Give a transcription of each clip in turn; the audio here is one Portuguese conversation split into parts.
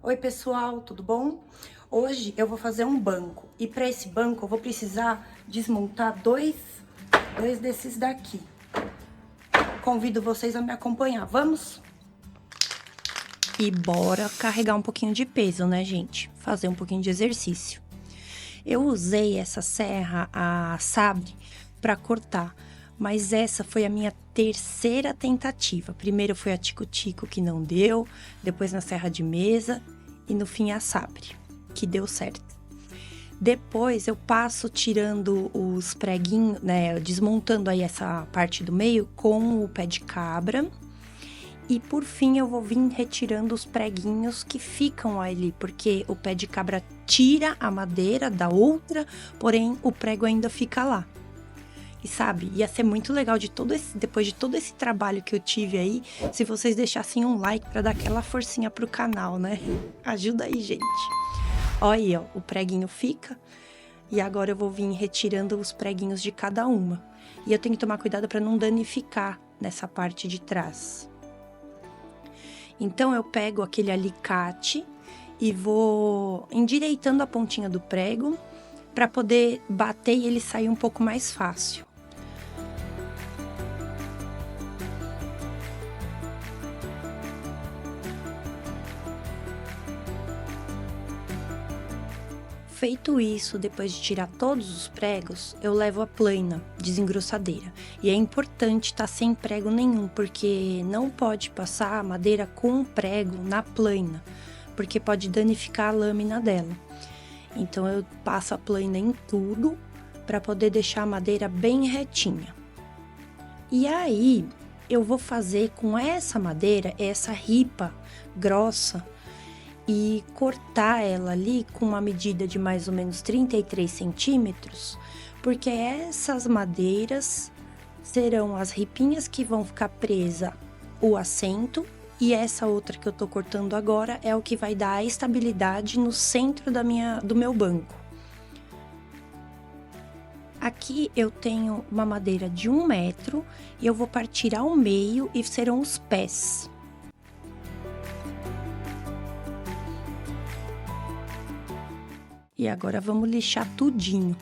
Oi pessoal, tudo bom? Hoje eu vou fazer um banco e para esse banco eu vou precisar desmontar dois desses daqui. Convido vocês a me acompanhar, vamos? E bora carregar um pouquinho de peso, né, gente? Fazer um pouquinho de exercício. Eu usei essa serra, a sabre, para cortar, mas essa foi a minha terceira tentativa. Primeiro foi a tico-tico, que não deu, depois na serra de mesa e no fim a sabre, que deu certo. Depois eu passo tirando os preguinhos, né, desmontando aí essa parte do meio com o pé de cabra. E por fim eu vou vir retirando os preguinhos que ficam ali, porque o pé de cabra tira a madeira da outra, porém o prego ainda fica lá. E sabe, ia ser muito legal depois de todo esse trabalho que eu tive aí, se vocês deixassem um like para dar aquela forcinha pro canal, né? Ajuda aí, gente. Olha aí, ó, o preguinho fica. E agora eu vou vir retirando os preguinhos de cada uma. E eu tenho que tomar cuidado para não danificar nessa parte de trás. Então eu pego aquele alicate e vou endireitando a pontinha do prego para poder bater e ele sair um pouco mais fácil. Feito isso, depois de tirar todos os pregos, eu levo a plana, desengrossadeira. E é importante estar sem prego nenhum, porque não pode passar a madeira com prego na plana, porque pode danificar a lâmina dela. Então eu passo a plana em tudo para poder deixar a madeira bem retinha. E aí eu vou fazer com essa madeira, essa ripa grossa, e cortar ela ali com uma medida de mais ou menos 33 centímetros, porque essas madeiras serão as ripinhas que vão ficar presa o assento, e essa outra que eu tô cortando agora é o que vai dar a estabilidade no centro do meu banco. Aqui eu tenho uma madeira de 1 metro e eu vou partir ao meio e serão os pés. E agora vamos lixar tudinho.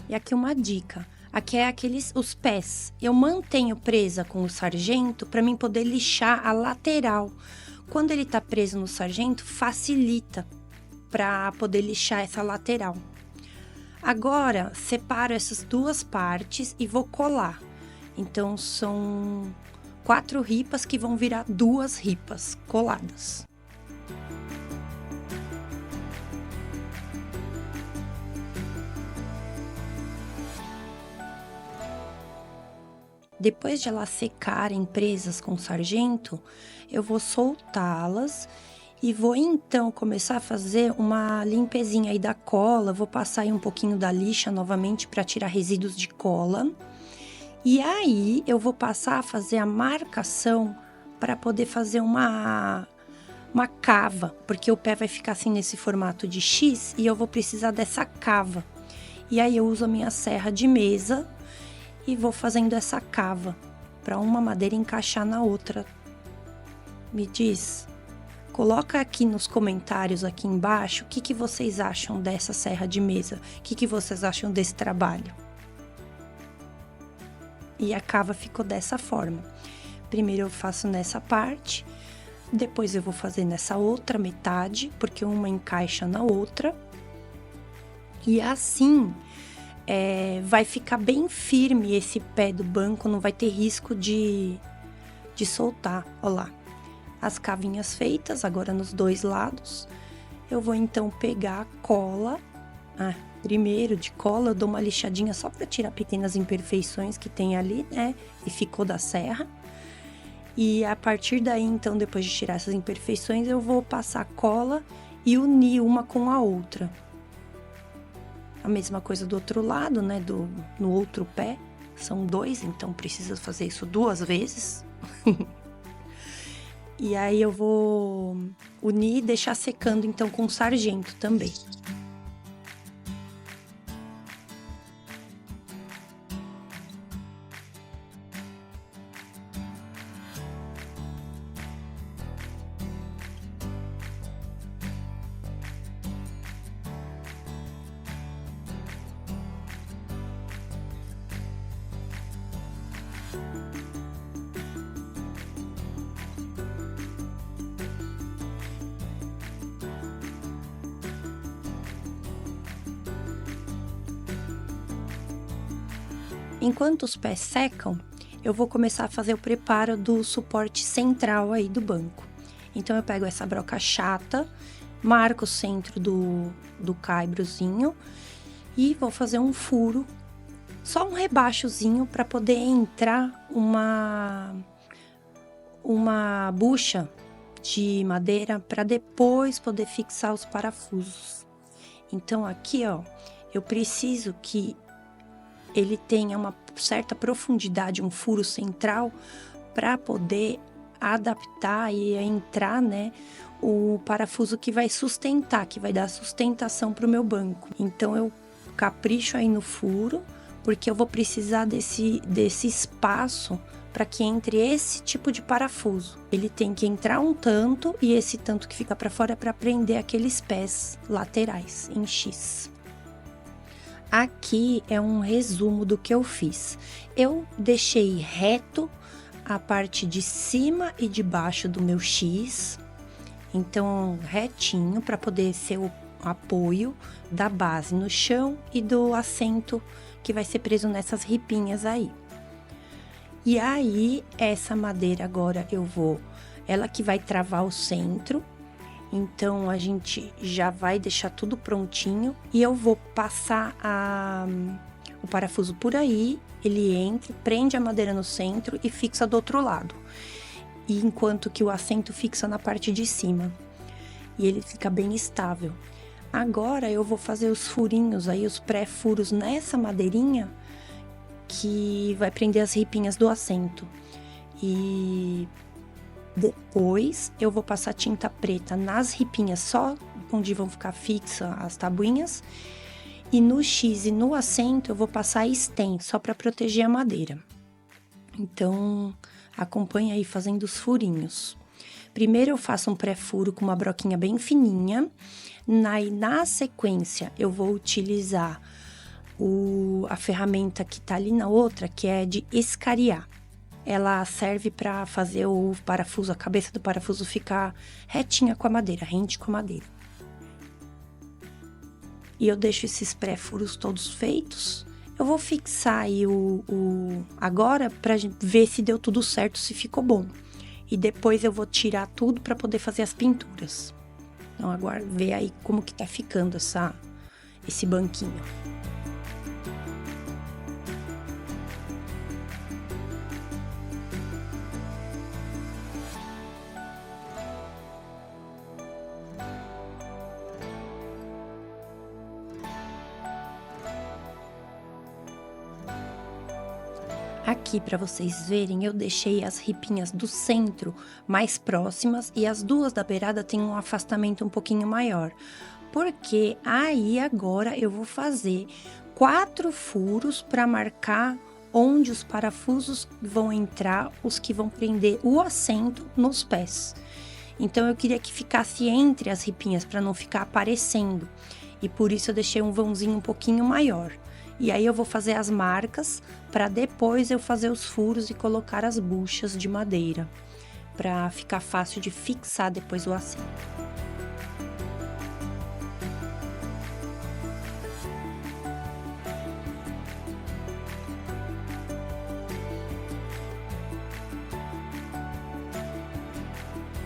E aqui uma dica. Aqui é os pés. Eu mantenho presa com o sargento para mim poder lixar a lateral. Quando ele tá preso no sargento, facilita para poder lixar essa lateral. Agora, separo essas duas partes e vou colar. Então, são 4 ripas que vão virar 2 ripas coladas. Depois de elas secarem presas com o sargento, eu vou soltá-las e vou então começar a fazer uma limpezinha aí da cola. Vou passar aí um pouquinho da lixa novamente para tirar resíduos de cola. E aí eu vou passar a fazer a marcação para poder fazer uma cava, porque o pé vai ficar assim nesse formato de X e eu vou precisar dessa cava. E aí eu uso a minha serra de mesa e vou fazendo essa cava para uma madeira encaixar na outra. Me diz, coloca aqui nos comentários aqui embaixo o que vocês acham dessa serra de mesa, o que vocês acham desse trabalho. E a cava ficou dessa forma. Primeiro eu faço nessa parte, depois eu vou fazer nessa outra metade, porque uma encaixa na outra. E assim vai ficar bem firme esse pé do banco, não vai ter risco de soltar. Olha lá, as cavinhas feitas, agora nos 2 lados. Eu vou então pegar a cola. Primeiro de cola eu dou uma lixadinha só para tirar pequenas imperfeições que tem ali, né? E ficou da serra. E a partir daí, então, depois de tirar essas imperfeições, eu vou passar cola e unir uma com a outra. A mesma coisa do outro lado, né? No outro pé. São 2, então precisa fazer isso 2 vezes. E aí eu vou unir e deixar secando então com sargento também. Enquanto os pés secam, eu vou começar a fazer o preparo do suporte central aí do banco. Então, eu pego essa broca chata, marco o centro do caibrozinho e vou fazer um furo, só um rebaixozinho para poder entrar uma bucha de madeira para depois poder fixar os parafusos. Então, aqui, ó, eu preciso que ele tenha uma certa profundidade, um furo central, para poder adaptar e entrar, né, o parafuso que vai sustentar, que vai dar sustentação para o meu banco. Então, eu capricho aí no furo, porque eu vou precisar desse espaço para que entre esse tipo de parafuso. Ele tem que entrar um tanto e esse tanto que fica para fora é para prender aqueles pés laterais em X. Aqui é um resumo do que eu fiz. Eu deixei reto a parte de cima e de baixo do meu X, então retinho para poder ser o apoio da base no chão e do assento que vai ser preso nessas ripinhas aí. E aí, essa madeira agora ela que vai travar o centro. Então, a gente já vai deixar tudo prontinho e eu vou passar o parafuso por aí, ele entra, prende a madeira no centro e fixa do outro lado. E enquanto que o assento fixa na parte de cima. E ele fica bem estável. Agora, eu vou fazer os furinhos aí, os pré-furos nessa madeirinha que vai prender as ripinhas do assento. E depois eu vou passar tinta preta nas ripinhas, só onde vão ficar fixas as tabuinhas. E no X e no assento eu vou passar stem, só para proteger a madeira. Então, acompanha aí fazendo os furinhos. Primeiro eu faço um pré-furo com uma broquinha bem fininha. Na sequência, eu vou utilizar a ferramenta que tá ali na outra, que é de escariar. Ela serve para fazer o parafuso, a cabeça do parafuso ficar retinha com a madeira, rente com a madeira. E eu deixo esses pré-furos todos feitos. Eu vou fixar aí agora para ver se deu tudo certo, se ficou bom. E depois eu vou tirar tudo para poder fazer as pinturas. Então, agora ver aí como que tá ficando esse banquinho. Aqui, para vocês verem, eu deixei as ripinhas do centro mais próximas e as duas da beirada têm um afastamento um pouquinho maior. Porque aí agora eu vou fazer 4 furos para marcar onde os parafusos vão entrar, os que vão prender o assento nos pés. Então, eu queria que ficasse entre as ripinhas para não ficar aparecendo. E por isso eu deixei um vãozinho um pouquinho maior. E aí eu vou fazer as marcas para depois eu fazer os furos e colocar as buchas de madeira, para ficar fácil de fixar depois o assento.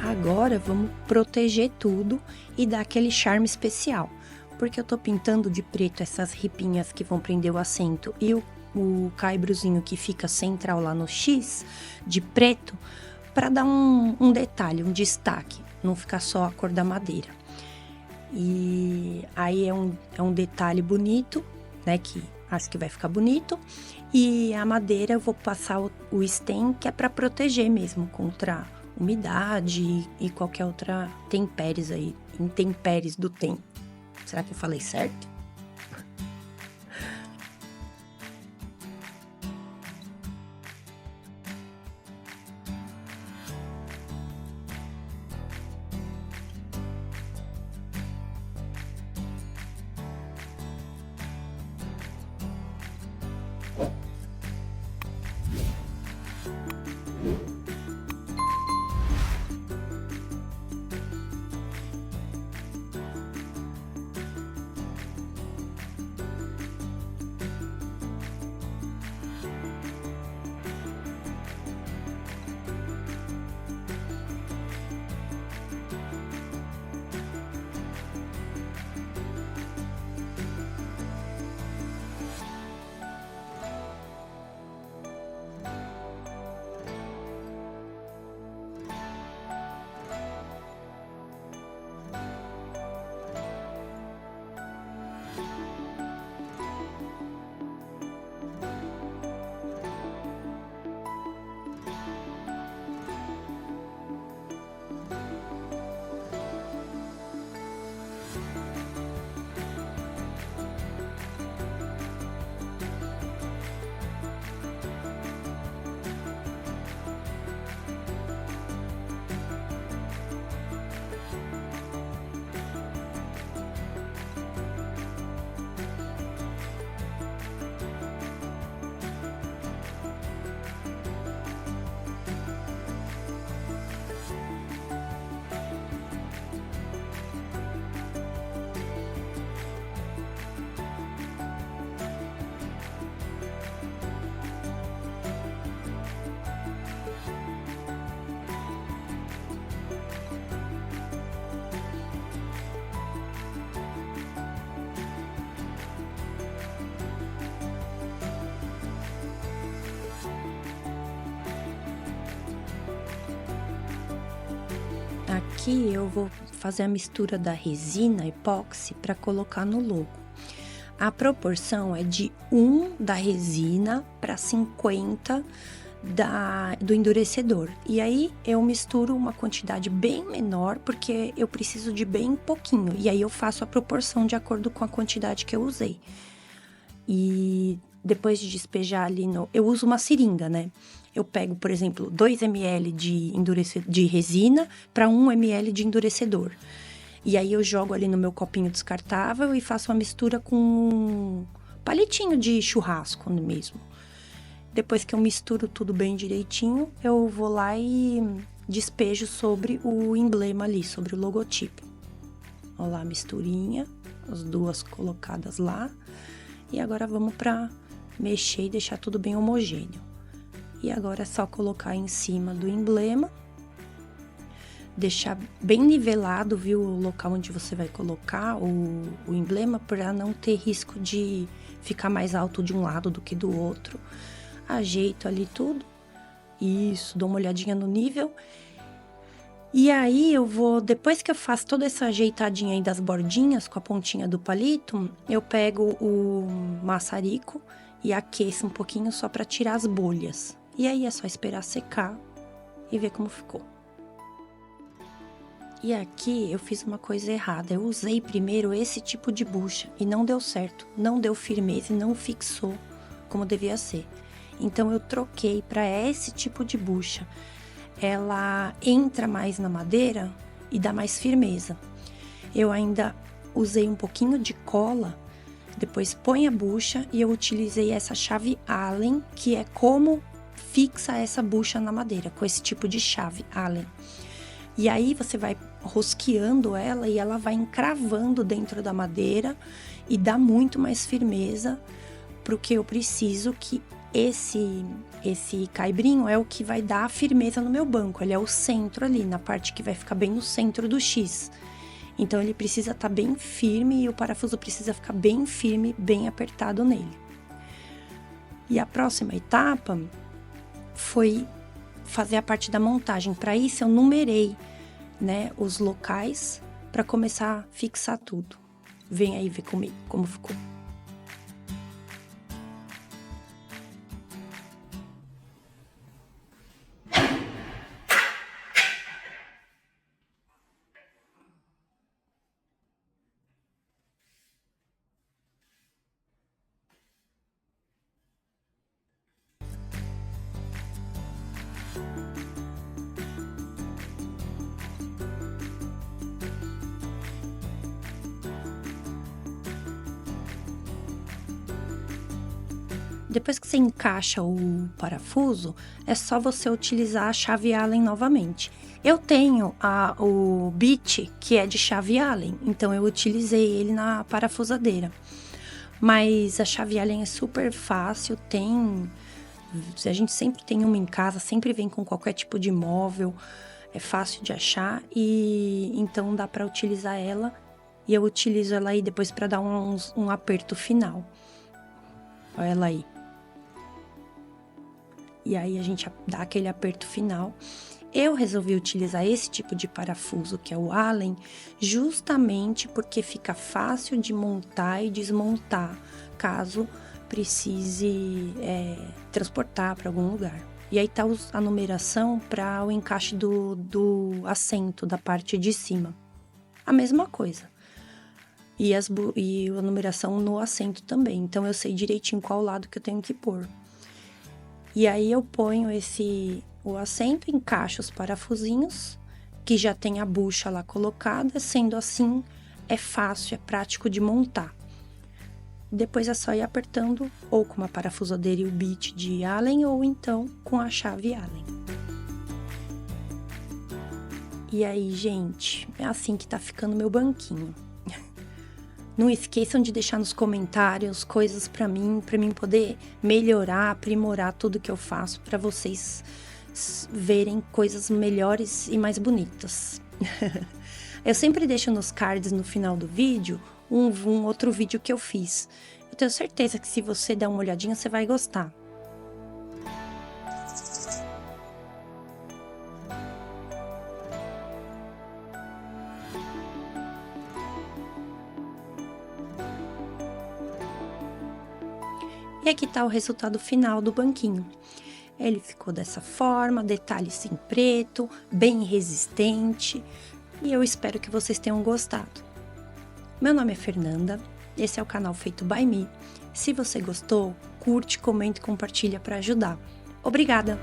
Agora vamos proteger tudo e dar aquele charme especial. Porque eu tô pintando de preto essas ripinhas que vão prender o assento e o caibrozinho que fica central lá no X, de preto, para dar um detalhe, um destaque, não ficar só a cor da madeira. E aí é um detalhe bonito, né, que acho que vai ficar bonito. E a madeira eu vou passar o stem, que é para proteger mesmo contra umidade e qualquer outra intempéries aí, intempéries do tempo. Será que eu falei certo? Aqui eu vou fazer a mistura da resina epóxi para colocar no logo. A proporção é de 1 da resina para 50 do endurecedor. E aí eu misturo uma quantidade bem menor, porque eu preciso de bem pouquinho. E aí eu faço a proporção de acordo com a quantidade que eu usei. E depois de despejar ali eu uso uma seringa, né? Eu pego, por exemplo, 2 ml de resina para 1 ml de endurecedor. E aí eu jogo ali no meu copinho descartável e faço uma mistura com um palitinho de churrasco mesmo. Depois que eu misturo tudo bem direitinho, eu vou lá e despejo sobre o emblema ali, sobre o logotipo. Olha lá a misturinha, as duas colocadas lá. E agora vamos para mexer e deixar tudo bem homogêneo. E agora é só colocar em cima do emblema. Deixar bem nivelado, viu, o local onde você vai colocar o emblema, para não ter risco de ficar mais alto de um lado do que do outro. Ajeito ali tudo. Isso, dou uma olhadinha no nível. E aí eu vou, depois que eu faço toda essa ajeitadinha aí das bordinhas com a pontinha do palito, eu pego o maçarico e aqueço um pouquinho só para tirar as bolhas. E aí é só esperar secar e ver como ficou. E aqui eu fiz uma coisa errada. Eu usei primeiro esse tipo de bucha e não deu certo. Não deu firmeza e não fixou como devia ser. Então eu troquei para esse tipo de bucha. Ela entra mais na madeira e dá mais firmeza. Eu ainda usei um pouquinho de cola, depois põe a bucha e eu utilizei essa chave Allen, que é como fixa essa bucha na madeira, com esse tipo de chave Allen. E aí você vai rosqueando ela e ela vai encravando dentro da madeira e dá muito mais firmeza, porque eu preciso que esse caibrinho é o que vai dar a firmeza no meu banco. Ele é o centro ali, na parte que vai ficar bem no centro do X. Então ele precisa estar bem firme e o parafuso precisa ficar bem firme, bem apertado nele. E a próxima etapa foi fazer a parte da montagem. Para isso eu numerei, né, os locais para começar a fixar tudo. Vem aí ver comigo como ficou. Depois que você encaixa o parafuso, é só você utilizar a chave Allen novamente. Eu tenho o bit que é de chave Allen, então eu utilizei ele na parafusadeira. Mas a chave Allen é super fácil, a gente sempre tem uma em casa, sempre vem com qualquer tipo de móvel, é fácil de achar e então dá para utilizar ela. E eu utilizo ela aí depois para dar um aperto final. Olha ela aí. E aí a gente dá aquele aperto final. Eu resolvi utilizar esse tipo de parafuso, que é o Allen, justamente porque fica fácil de montar e desmontar, caso precise transportar para algum lugar. E aí tá a numeração para o encaixe do assento, da parte de cima. A mesma coisa. E a numeração no assento também. Então eu sei direitinho qual lado que eu tenho que pôr. E aí eu ponho o assento, encaixo os parafusinhos, que já tem a bucha lá colocada, sendo assim, é fácil, é prático de montar. Depois é só ir apertando, ou com uma parafusadeira e o bit de Allen, ou então com a chave Allen. E aí, gente, é assim que tá ficando meu banquinho. Não esqueçam de deixar nos comentários coisas para mim poder melhorar, aprimorar tudo que eu faço, para vocês verem coisas melhores e mais bonitas. Eu sempre deixo nos cards no final do vídeo um outro vídeo que eu fiz. Eu tenho certeza que se você der uma olhadinha, você vai gostar. E aqui tá o resultado final do banquinho. Ele ficou dessa forma, detalhes em preto, bem resistente. E eu espero que vocês tenham gostado. Meu nome é Fernanda, esse é o canal Feito by Me. Se você gostou, curte, comenta e compartilha para ajudar. Obrigada!